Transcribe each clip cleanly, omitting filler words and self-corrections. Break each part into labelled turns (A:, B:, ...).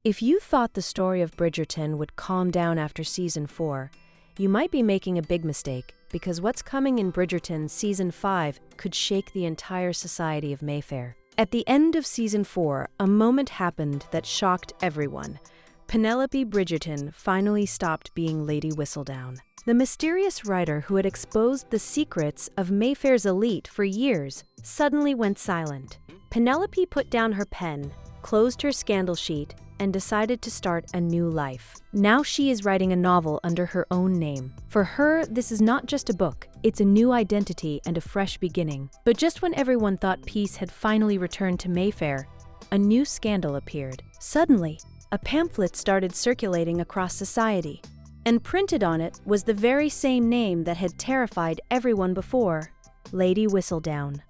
A: If you thought the story of Bridgerton would calm down after Season 4, you might be making a big mistake, because what's coming in Bridgerton Season 5 could shake the entire society of Mayfair. At the end of Season 4, a moment happened that shocked everyone. Penelope Bridgerton finally stopped being Lady Whistledown. The mysterious writer who had exposed the secrets of Mayfair's elite for years suddenly went silent. Penelope put down her pen, closed her scandal sheet, and decided to start a new life. Now she is writing a novel under her own name. For her, this is not just a book, it's a new identity and a fresh beginning. But just when everyone thought peace had finally returned to Mayfair, a new scandal appeared. Suddenly, a pamphlet started circulating across society, and printed on it was the very same name that had terrified everyone before, Lady Whistledown.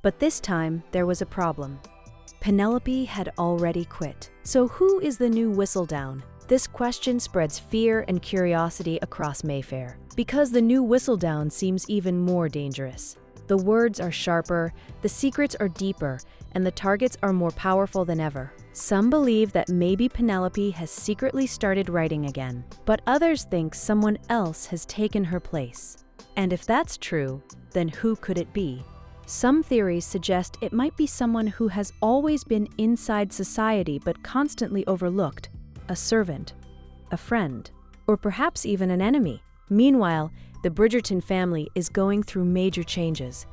A: But this time, there was a problem. Penelope had already quit. So who is the new Whistledown? This question spreads fear and curiosity across Mayfair, because the new Whistledown seems even more dangerous. The words are sharper, the secrets are deeper, and the targets are more powerful than ever. Some believe that maybe Penelope has secretly started writing again, but others think someone else has taken her place. And if that's true, then who could it be? Some theories suggest it might be someone who has always been inside society but constantly overlooked, a servant, a friend, or perhaps even an enemy. Meanwhile, the Bridgerton family is going through major changes.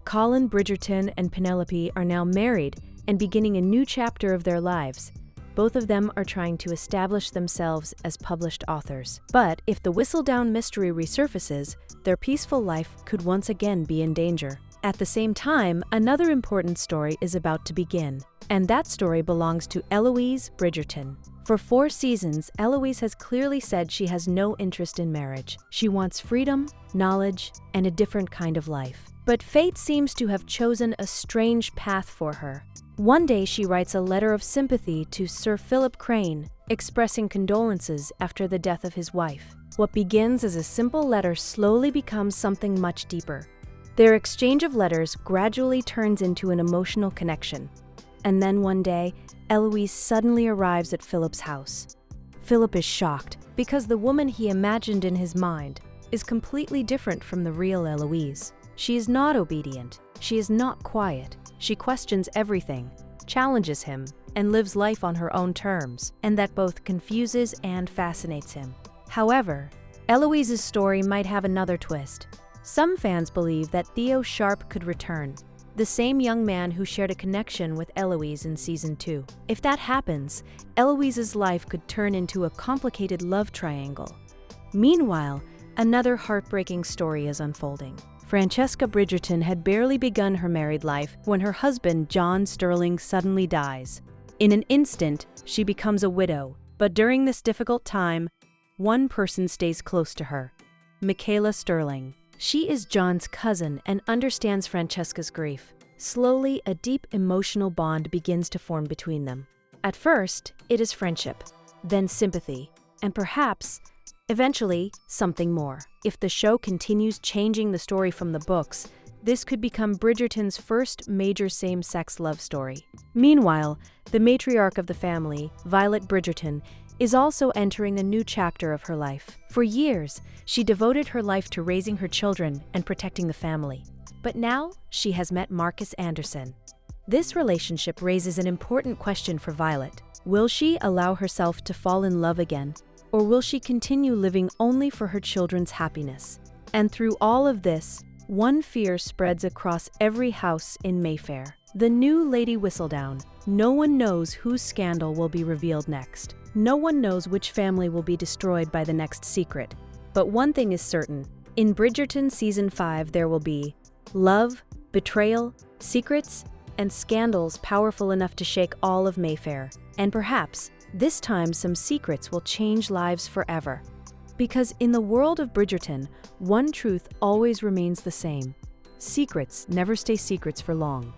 A: Colin Bridgerton and Penelope are now married and beginning a new chapter of their lives. Both of them are trying to establish themselves as published authors. But if the Whistledown mystery resurfaces, their peaceful life could once again be in danger. At the same time, another important story is about to begin, and that story belongs to Eloise Bridgerton. For 4 seasons, Eloise has clearly said she has no interest in marriage. She wants freedom, knowledge, and a different kind of life. But fate seems to have chosen a strange path for her. One day she writes a letter of sympathy to Sir Philip Crane, expressing condolences after the death of his wife. What begins as a simple letter slowly becomes something much deeper. Their exchange of letters gradually turns into an emotional connection. And then one day, Eloise suddenly arrives at Philip's house. Philip is shocked because the woman he imagined in his mind is completely different from the real Eloise. She is not obedient. She is not quiet. She questions everything, challenges him, and lives life on her own terms, and that both confuses and fascinates him. However, Eloise's story might have another twist. Some fans believe that Theo Sharp could return, the same young man who shared a connection with Eloise in Season 2. If that happens, Eloise's life could turn into a complicated love triangle. Meanwhile, another heartbreaking story is unfolding. Francesca Bridgerton had barely begun her married life when her husband, John Sterling, suddenly dies. In an instant, she becomes a widow, but during this difficult time, one person stays close to her, Michaela Sterling. She is John's cousin and understands Francesca's grief. Slowly, a deep emotional bond begins to form between them. At first, it is friendship, then sympathy, and perhaps, eventually, something more. If the show continues changing the story from the books, this could become Bridgerton's first major same-sex love story. Meanwhile, the matriarch of the family, Violet Bridgerton, is also entering a new chapter of her life. For years, she devoted her life to raising her children and protecting the family. But now, she has met Marcus Anderson. This relationship raises an important question for Violet. Will she allow herself to fall in love again, or will she continue living only for her children's happiness? And through all of this, one fear spreads across every house in Mayfair. The new Lady Whistledown. No one knows whose scandal will be revealed next. No one knows which family will be destroyed by the next secret. But one thing is certain. In Bridgerton Season 5, there will be love, betrayal, secrets, and scandals powerful enough to shake all of Mayfair. And perhaps, this time some secrets will change lives forever. Because in the world of Bridgerton, one truth always remains the same. Secrets never stay secrets for long.